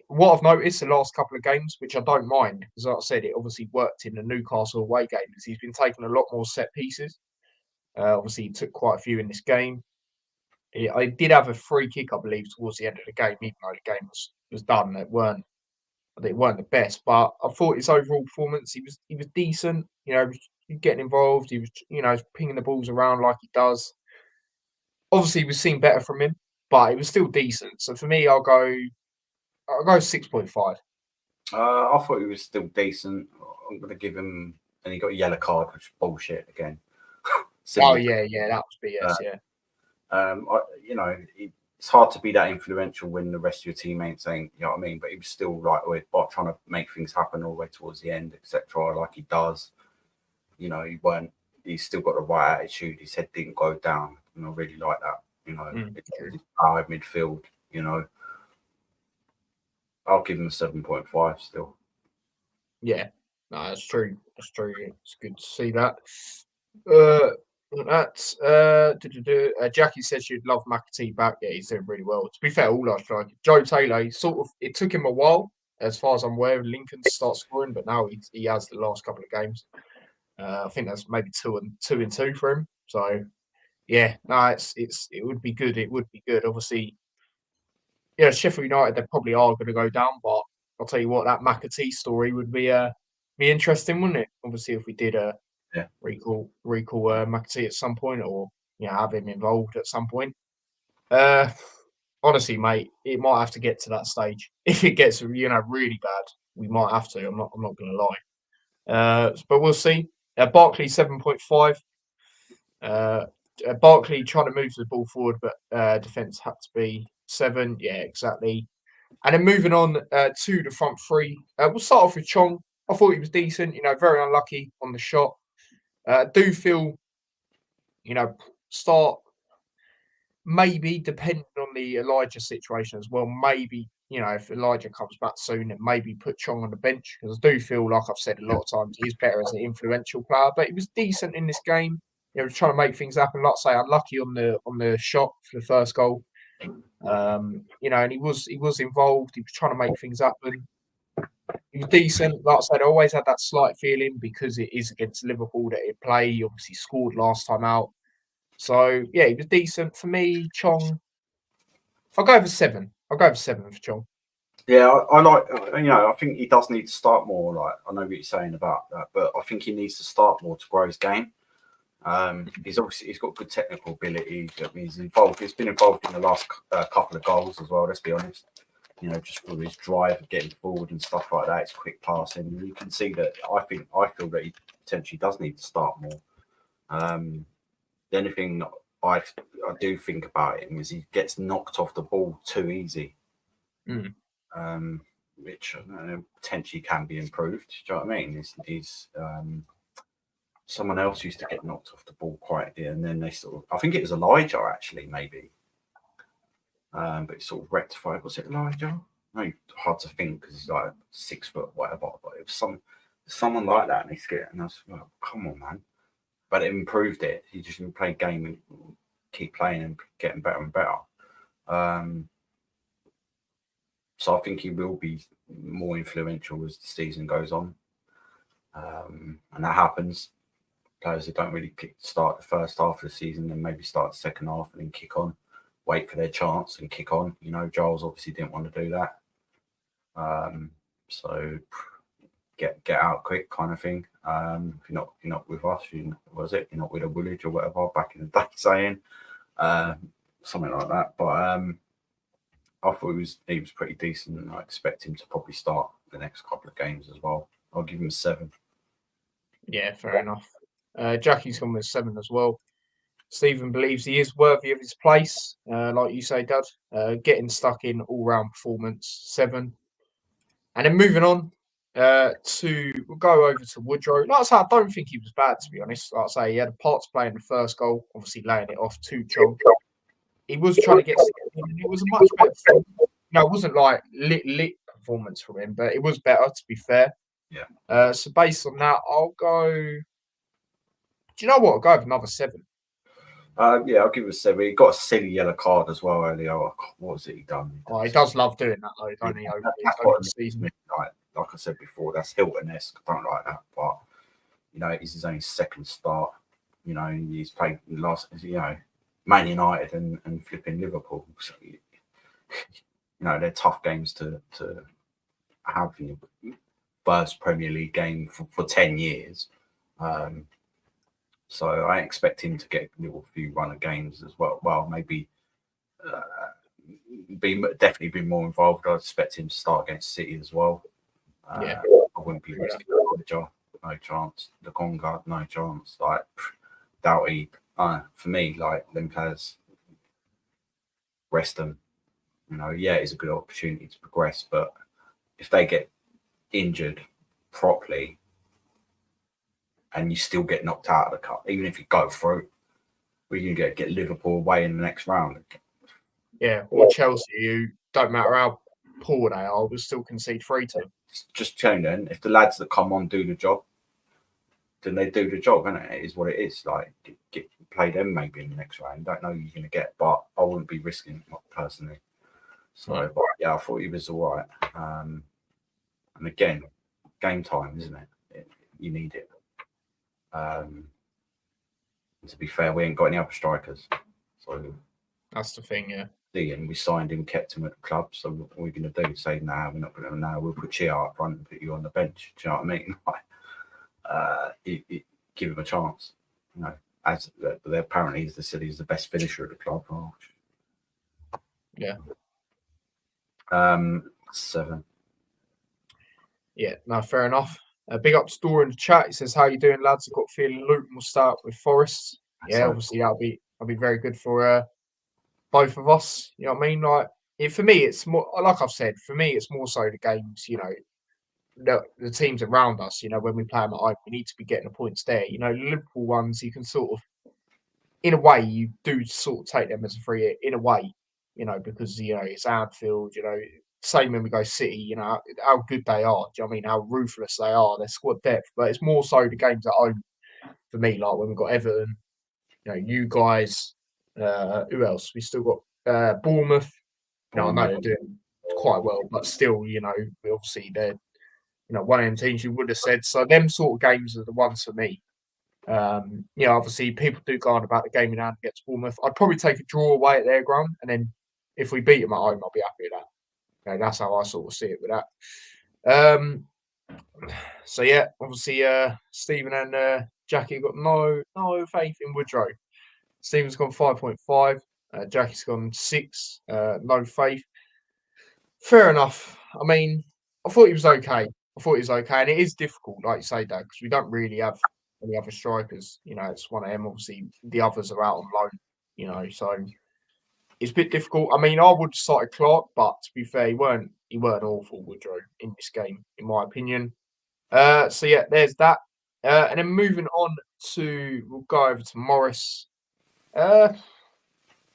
what I've noticed the last couple of games, which I don't mind, because like I said, it obviously worked in the Newcastle away game, is he's been taking a lot more set pieces. Obviously, he took quite a few in this game. I did have a free kick, I believe, towards the end of the game, even though the game was done. They weren't the best, but I thought his overall performance, he was decent. He was getting involved. He was, pinging the balls around like he does. Obviously, we've seen better from him, but it was still decent. So for me, I'll go 6.5. I thought he was still decent. I'm going to give him, and he got a yellow card, which is bullshit again. Oh yeah, that was BS. It's hard to be that influential when the rest of your teammates ain't. You know what I mean? But he was still trying to make things happen all the way towards the end, etc. Like he does. He's still got the right attitude. His head didn't go down. I really like that. It's power midfield. I'll give him a 7.5 still. Yeah, no, that's true. It's good to see that. Jackie said she'd love McAtee back. Yeah, he's doing really well. To be fair, all our strikers. Joe Taylor, it took him a while, as far as I'm aware, Lincoln to start scoring, but now he has the last couple of games. I think that's maybe 2 and 2 for him. So yeah, no, it would be good. It would be good. Obviously, yeah, Sheffield United, they probably are going to go down, but I'll tell you what, that McAtee story would be interesting, wouldn't it? Obviously, if we did recall McAtee at some point, or have him involved at some point. Honestly, mate, it might have to get to that stage. If it gets really bad, we might have to. I'm not going to lie. But we'll see. Barkley 7.5. Barkley trying to move the ball forward, but defense had to be 7. Yeah, exactly. And then moving on to the front three. We'll start off with Chong. I thought he was decent. Very unlucky on the shot. Do feel, start maybe depending on the Elijah situation as well. Maybe, if Elijah comes back soon, and maybe put Chong on the bench, because I do feel, like I've said a lot of times, he's better as an influential player. But he was decent in this game. He was trying to make things happen. Like I say, unlucky on the shot for the first goal. And he was involved. He was trying to make things happen. He was decent. Like I said, I always had that slight feeling, because it is against Liverpool that he'd play. He obviously scored last time out. So, yeah, he was decent. For me, Chong, I'll go over 7. I'll go over 7 for Chong. Yeah, I like, I think he does need to start more. Like, I know what you're saying about that, but I think he needs to start more to grow his game. He's got good technical ability. He's been involved in the last couple of goals as well, let's be honest. You know, just for his drive of getting forward and stuff like that, his quick passing. You can see that. I feel that he potentially does need to start more. The only thing I do think about him is he gets knocked off the ball too easy, which I don't know, potentially can be improved. Do you know what I mean? He's someone else used to get knocked off the ball quite, and then they sort of, I think it was Elijah actually, maybe. But it sort of rectified. Was it Elijah? No, hard to think because he's like 6 foot, whatever. But it was someone like that, and he's getting. And I was like, come on, man. But it improved it. He just didn't play game and keep playing and getting better and better. So I think he will be more influential as the season goes on, and that happens. Players that don't really start the first half of the season, then maybe start the second half and then kick on. Wait for their chance and kick on. You know, Giles obviously didn't want to do that. So get out quick kind of thing. If you're not with us, you're not with a Woolwich or whatever back in the day saying something like that. But I thought he was pretty decent, and I expect him to probably start the next couple of games as well. I'll give him a 7. Yeah, fair enough. Jackie's gone with 7 as well. Stephen believes he is worthy of his place, like you say, Dad. Getting stuck in all-round performance, 7. And then moving on we'll go over to Woodrow. Like I say, I don't think he was bad, to be honest. Like I say, he had a part to play in the first goal, obviously laying it off to Chong. He was trying to get stuck in, and it was a much better performance. No, it wasn't like lit performance from him, but it was better, to be fair. Yeah. So based on that, I'll go. Do you know what? I'll go with another 7. Yeah, I'll give it a 7. He got a silly yellow card as well earlier. Oh, what was it he done? Oh, he does love doing that, though, don't he? Over the season. Like I said before, that's Hilton-esque. I don't like that. But, you know, it's his only second start. You know, he's played Man United and flipping Liverpool. So, you know, they're tough games to have in your first Premier League game for 10 years. So I expect him to get a little few run of games as well. Well, maybe definitely be more involved. I expect him to start against City as well. I wouldn't be risking Roger, no chance. The Conga, no chance. Like Doughty, for me, like them players, rest them. You know, yeah, it's a good opportunity to progress, but if they get injured properly, and you still get knocked out of the cup, even if you go through, we can get Liverpool away in the next round. Yeah, or Chelsea, who don't matter how poor they are, will still concede 3 to them. Just saying, then, if the lads that come on do the job, then they do the job, and it is what it is. Like, play them maybe in the next round. Don't know who you're going to get, but I wouldn't be risking it personally. So, but yeah, I thought he was all right. And again, game time, isn't it? You need it. To be fair, we ain't got any other strikers, so that's the thing. Yeah, and we signed him, kept him at the club. So what are we going to do? Say, nah, we're not going to. Now we'll put Chia up front and put you on the bench. Do you know what I mean? Like, give him a chance. You know, as apparently they said he's the best finisher at the club. Oh. Yeah. 7. Yeah, no, fair enough. Big up Store in the chat. He says, "How you doing, lads? I've got a feeling Luton will start with Forest." Yeah, obviously that'll be very good for both of us. You know what I mean? Like, for me, it's more like I've said. For me, it's more so the games. You know, the teams around us. You know, when we play them at home, we need to be getting the points there. You know, the Liverpool ones, you can sort of, in a way, you do sort of take them as a free hit. In a way, you know, because you know it's Anfield. You know. Same when we go City, you know, how good they are. Do you know what I mean? How ruthless they are, their squad depth. But it's more so the games at home for me, like when we've got Everton, you know, you guys, who else? We still got Bournemouth. You know, I know they're doing quite well, but still, you know, obviously they're, you know, one of them teams you would have said. So them sort of games are the ones for me. You know, obviously people do go on about the game in hand against Bournemouth. I'd probably take a draw away at their ground, and then if we beat them at home, I'll be happy with that. Okay, that's how I sort of see it with that. So yeah, obviously Stephen and Jackie got no faith in Woodrow. Stephen's gone 5.5. Jackie's gone 6. No faith. Fair enough. I mean, I thought he was okay. I thought he was okay, and it is difficult, like you say, Dad, because we don't really have any other strikers. You know, it's one of them. Obviously, the others are out on loan. You know, so it's a bit difficult. I mean, I would have started Clark, but to be fair, he weren't awful, Woodrow, in this game, in my opinion. So yeah, there's that. And then moving on we'll go over to Morris. Uh,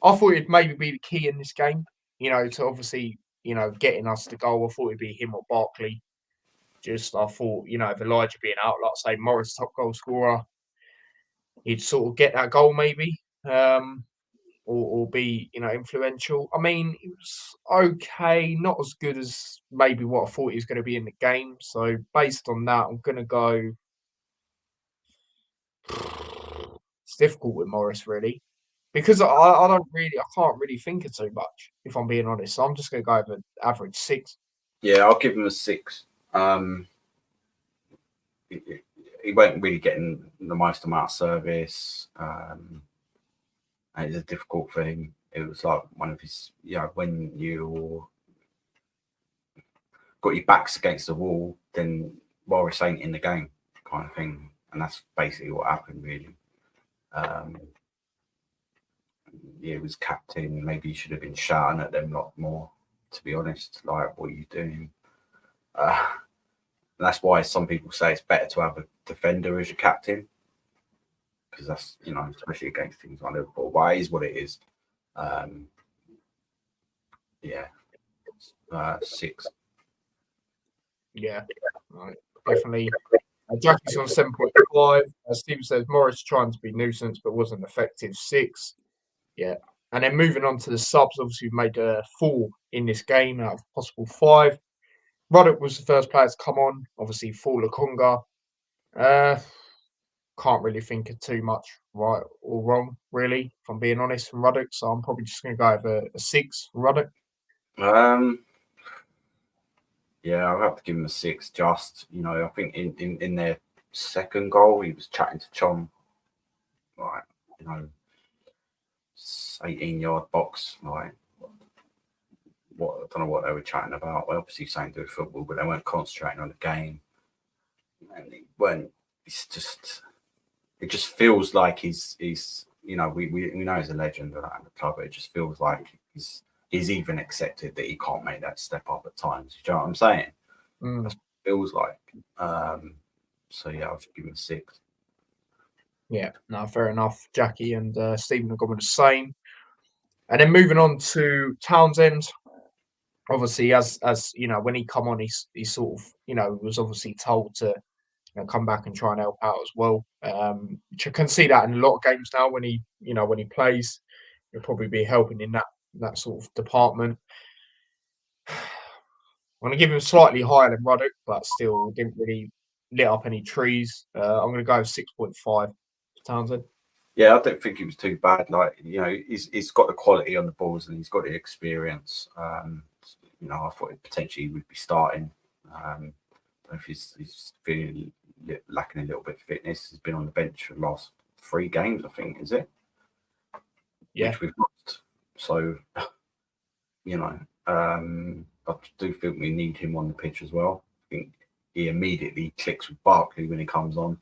I thought he'd maybe be the key in this game. You know, to obviously getting us the goal. I thought it'd be him or Barkley. Just I thought if Elijah being out, like I say, Morris top goal scorer, he'd sort of get that goal maybe. Or be influential. I mean, it was okay, not as good as maybe what I thought he was going to be in the game. So based on that, I'm going to go. It's difficult with Morris really because I can't really think of too much if I'm being honest. So I'm just going to go over average 6. Yeah, I'll give him a 6. He weren't really getting the most amount of service. And it's a difficult thing. It was like one of his, when you got your backs against the wall, then Morris ain't in the game, kind of thing. And that's basically what happened, really. He was captain. Maybe he should have been shouting at them a lot more, to be honest. Like, what are you doing? That's why some people say it's better to have a defender as your captain, because that's, especially against teams like Liverpool. But it is what it is. 6. Yeah, right, definitely. Jackie's on 7.5. As Steve says, Morris trying to be nuisance but wasn't effective. 6. Yeah. And then moving on to the subs, obviously we've made 4 in this game out of possible 5. Ruddock was the first player to come on, obviously for Lokonga. Can't really think of too much right or wrong, really, if I'm being honest, from Ruddock. So I'm probably just going to go over a 6 for Ruddock. Yeah, I'll have to give him a 6. Just, I think in their second goal, he was chatting to Chom, like, 18-yard box, like, I don't know what they were chatting about. Well, obviously saying to do with football, but they weren't concentrating on the game. And it just feels like he's we know he's a legend at the club, but it just feels like he's even accepted that he can't make that step up at times. You know what I'm saying? Mm. That's what it feels like. So yeah, I'll just give him a 6. Yeah, no, fair enough. Jackie and Stephen have gone with the same. And then moving on to Townsend. Obviously, as when he come on, he sort of was obviously told to come back and try and help out as well. Which I can see that in a lot of games now when he plays, he'll probably be helping in that sort of department. I'm going to give him slightly higher than Ruddock, but still didn't really lit up any trees. I'm going to go 6.5 for Townsend. Yeah, I don't think he was too bad. Like, he's got the quality on the balls and he's got the experience. I thought potentially he would be starting. I don't know if he's feeling lacking a little bit of fitness. He's been on the bench for the last 3 games, I think, is it? Yeah. Which we've lost. So, I do think we need him on the pitch as well. I think he immediately clicks with Barkley when he comes on.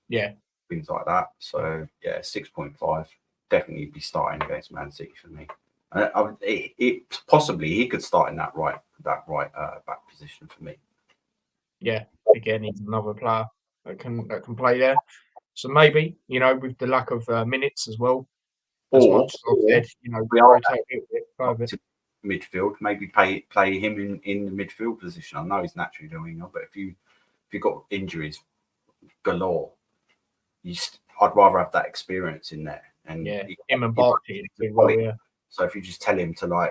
Yeah. Things like that. So, yeah, 6.5. Definitely be starting against Man City for me. Possibly he could start in that right back position for me. Yeah, again, he's another player that can play there. So maybe with the lack of minutes as well. As much as I've said, we rotate a bit further. Midfield, maybe play him in the midfield position. I know he's naturally doing it, but if you got injuries galore, I'd rather have that experience in there. And yeah, him and Barkley do well, yeah. So if you just tell him to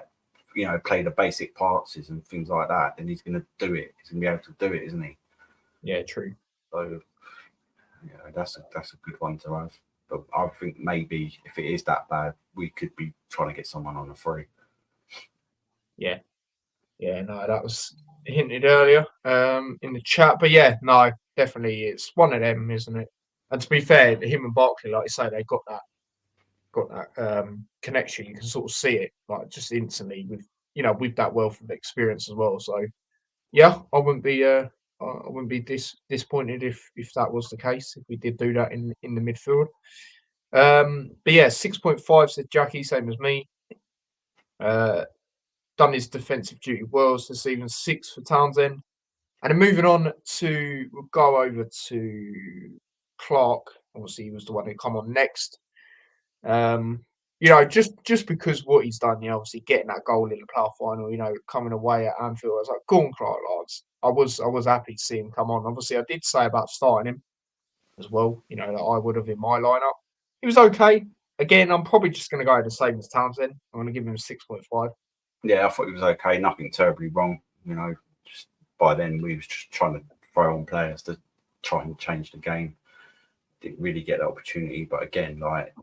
play the basic parts and things like that, then he's going to do it. He's going to be able to do it, isn't he? Yeah, true. So that's a good one to have. But I think maybe if it is that bad, we could be trying to get someone on a free. Yeah. Yeah, no, that was hinted earlier in the chat. But yeah, no, definitely it's one of them, isn't it? And to be fair, him and Barkley, like you say, they got that connection. You can sort of see it, like just instantly with with that wealth of experience as well. So yeah, I wouldn't be disappointed if that was the case, if we did do that in the midfield. But yeah, 6.5 said Jackie, same as me. Done his defensive duty well, so it's even 6 for Townsend. And then moving on we'll go over to Clark. Obviously, he was the one who come on next. Just because what he's done, obviously getting that goal in the playoff final, coming away at Anfield, I was like, go on, Clark, lads. I was happy to see him come on. Obviously, I did say about starting him as well, that I would have in my lineup. He was okay. Again, I'm probably just going to go the same as Townsend. I'm going to give him 6.5. Yeah, I thought he was okay. Nothing terribly wrong. Just by then we was just trying to throw on players to try and change the game. Didn't really get the opportunity, but again,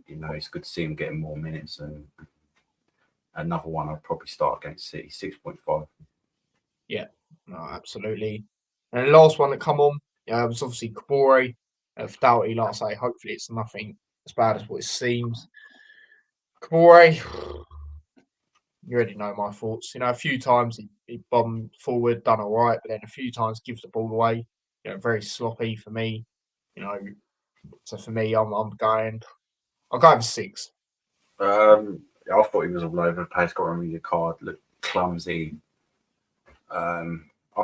it's good to see him getting more minutes. And another one I'd probably start against City, 6.5. Yeah, no, absolutely. And the last one that come on was obviously Kabore. For Doughty, like I say, hopefully it's nothing as bad as what it seems. Kabore, you already know my thoughts. A few times he bombed forward, done all right, but then a few times gives the ball away. Very sloppy for me. So for me, I'll go over 6. I thought he was all over the place. Got on with your card, looked clumsy. I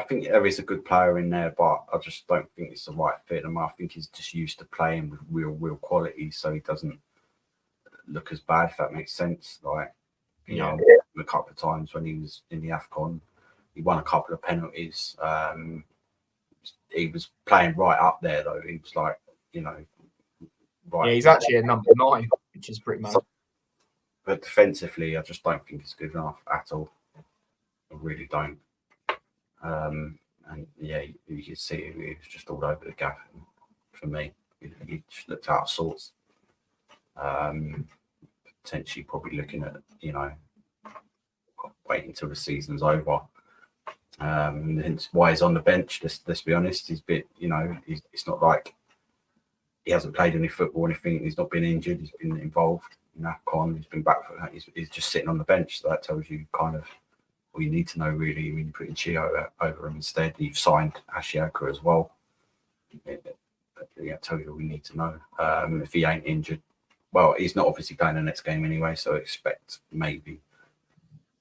think there is a good player in there, but I just don't think it's the right fit. I think he's just used to playing with real quality, so he doesn't look as bad, if that makes sense. A couple of times when he was in the AFCON, he won a couple of penalties. He was playing right up there, though. He was right. Yeah, he's actually a number 9, which is pretty mad. But defensively, I just don't think it's good enough at all. I really don't. And yeah, you could see it was just all over the gaff for me. He just looked out of sorts. Potentially probably looking at, waiting until the season's over. Hence why he's on the bench. Let's be honest. He's it's not like he hasn't played any football or anything. He's not been injured. He's been involved in AFCON. He's been back. He's just sitting on the bench. So that tells you kind of all you need to know, really. When you're putting Chio over him instead, you've signed Ashioka as well. That tells you all we need to know. If he ain't injured, well, he's not obviously playing the next game anyway, so I expect maybe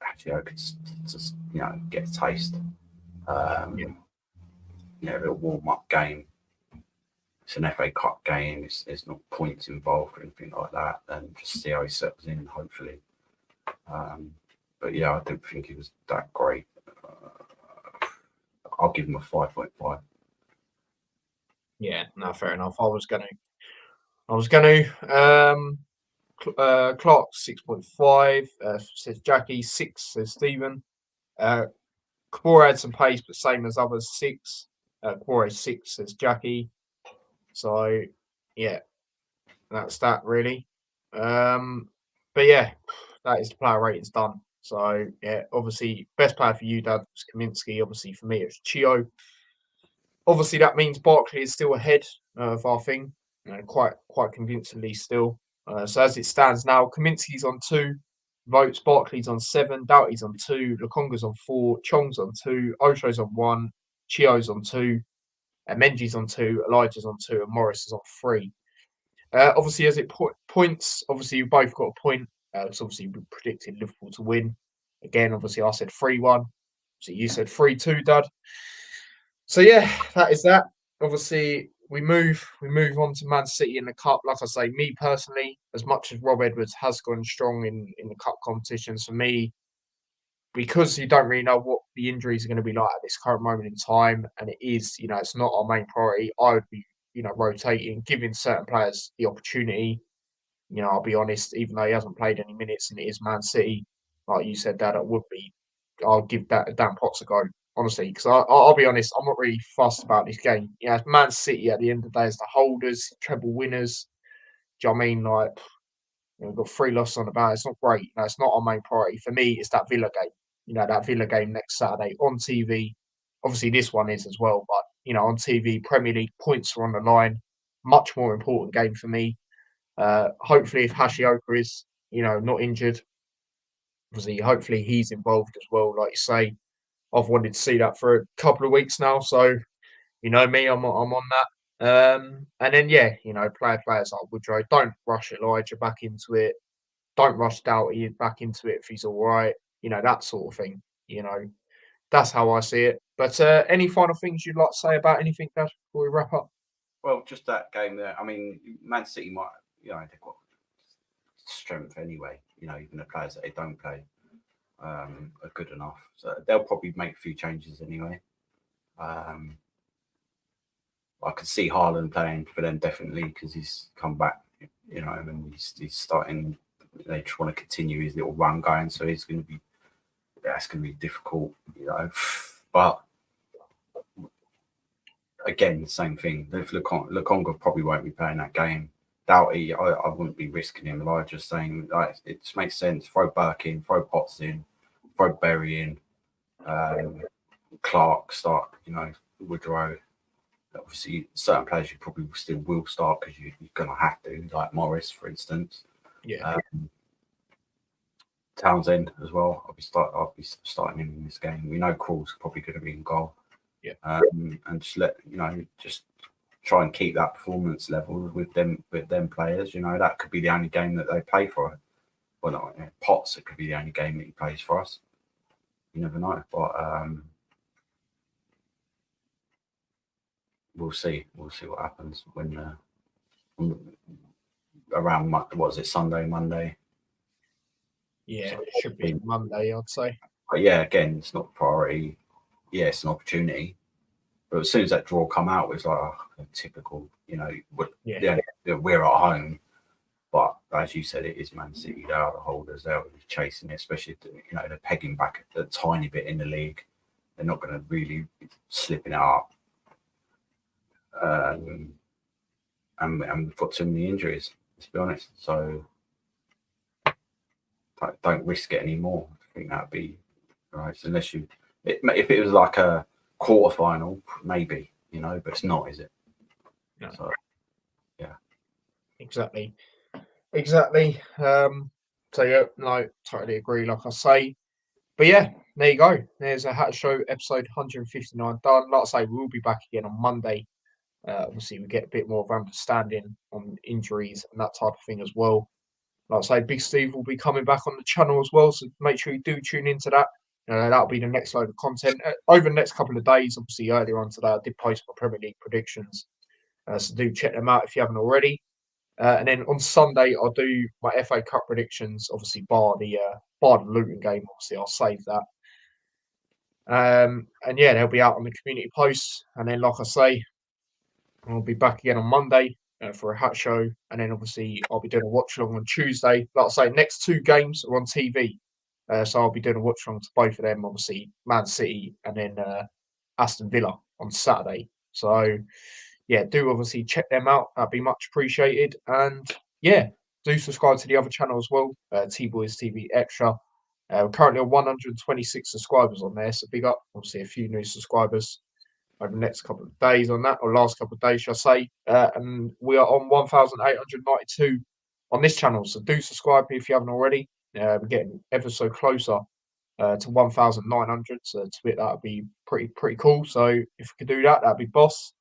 Ashioka to get a taste. A little warm-up game. It's an FA Cup game. There's not points involved or anything like that. And just see how he settles in, hopefully. But yeah, I don't think he was that great. I'll give him a 5.5. Yeah, no, fair enough. I was gonna. Clark 6.5 says Jackie. 6 says Stephen. Kabore had some pace, but same as others. 6. Kabore 6 says Jackie. So yeah, that's that really. But yeah, that is the player ratings done. So yeah, obviously best player for you, Dad, was Kaminsky. Obviously for me, it's Chio. Obviously that means Barkley is still ahead of our thing, quite convincingly still. So as it stands now, Kaminsky's on 2 votes, Barkley's on 7, Doughty's on 2, Lukonga's on 4, Chong's on 2, Osho's on 1, Chio's on 2, Menji's on 2, Elijah's on 2, and Morris is on 3. Obviously, as it points, obviously you both got a point. So obviously we predicted Liverpool to win. Again, obviously I said 3-1. So you said 3-2, Dad. So yeah, that is that. Obviously, we move on to Man City in the cup. Like I say, me personally, as much as Rob Edwards has gone strong in the cup competitions, for me, because you don't really know what the injuries are going to be like at this current moment in time, and it is, it's not our main priority. I would be, rotating, giving certain players the opportunity. I'll be honest, even though he hasn't played any minutes and it is Man City, like you said, Dad, I'll give that Dan Potts a go, honestly, because I'll be honest, I'm not really fussed about this game. It's Man City at the end of the day as the holders, treble winners. Do you know what I mean? Like, we've got 3 losses on the bounce. It's not great. It's not our main priority. For me, it's that Villa game. That Villa game next Saturday on TV. Obviously, this one is as well, but, on TV, Premier League points are on the line. Much more important game for me. Hopefully, if Hashioka is, not injured, obviously, hopefully he's involved as well. Like you say, I've wanted to see that for a couple of weeks now. So, you know me, I'm on that. And then, yeah, you know, players like Woodrow, don't rush Elijah back into it. Don't rush Doughty back into it if he's all right. You know, that sort of thing. You know, that's how I see it. But any final things you'd like to say about anything, Dad, before we wrap up? Well, just that game there. I mean, Man City might, they've got strength anyway. You know, even the players that they don't play are good enough. So they'll probably make a few changes anyway. I could see Haaland playing for them definitely because he's come back, you know, and he's starting. They just want to continue his little run going, so that's going to be difficult, you know. But again, the same thing. If Lokonga probably won't be playing that game. Doughty, I wouldn't be risking him. Like just saying, like, it just makes sense. Throw Burke in, throw Potts in, throw Berry in, Clark start. You know, Woodrow. Obviously, certain players you probably still will start because you're going to have to, like Morris, for instance. Yeah. Townsend as well. I'll be starting him in this game. We know Krul's probably going to be in goal. Yeah. And just try and keep that performance level with them players. You know, that could be the only game that they play for. Well, not Potts. It could be the only game that he plays for us. You never know, but we'll see. We'll see what happens when around what was it, Sunday, Monday. Yeah, it should be Monday, I'd say. But yeah, again, it's not a priority. Yeah, it's an opportunity. But as soon as that draw come out, it's like typical, you know, we're at home. But as you said, it is Man City. They are the holders. They're chasing it, especially if, you know, they're pegging back a tiny bit in the league. They're not going to really be slipping it up. And we've got too many injuries, to be honest. So don't risk it anymore. I think that'd be right. Unless if it was like a quarterfinal, maybe, you know, but it's not, is it? No. So, yeah. Exactly. So yeah, no, totally agree. Like I say, but yeah, there you go. There's a Hat Show episode 159 done. Like I say, we'll be back again on Monday. Obviously, we get a bit more of understanding on injuries and that type of thing as well. Like I say, Big Steve will be coming back on the channel as well, so make sure you do tune into that. That'll be the next load of content. Over the next couple of days, obviously earlier on today, I did post my Premier League predictions. So do check them out if you haven't already. And then on Sunday, I'll do my FA Cup predictions, obviously bar the Luton game. Obviously, I'll save that. And yeah, they'll be out on the community posts. And then, like I say, I'll be back again on Monday for a Hat Show. And then, obviously, I'll be doing a watch along on Tuesday. Like I say, next two games are on TV. So I'll be doing a watch along to both of them, obviously, Man City and then Aston Villa on Saturday. So, yeah, do obviously check them out. That'd be much appreciated. And yeah, do subscribe to the other channel as well, T-Boys TV Extra. We're currently on 126 subscribers on there, so big up. Obviously, a few new subscribers over the next couple of days on that, or last couple of days, shall I say. And we are on 1,892 on this channel, so do subscribe if you haven't already. We're getting ever so closer to 1,900, so to it, that'd be pretty cool. So if we could do that, that'd be boss.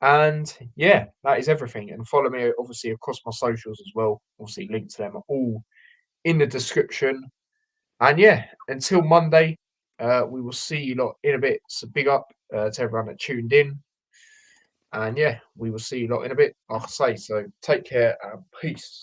And yeah, that is everything. And follow me, obviously, across my socials as well. Obviously, links to them are all in the description. And yeah, until Monday, we will see you lot in a bit. So big up to everyone that tuned in. And yeah, we will see you lot in a bit, like I say. So take care and peace.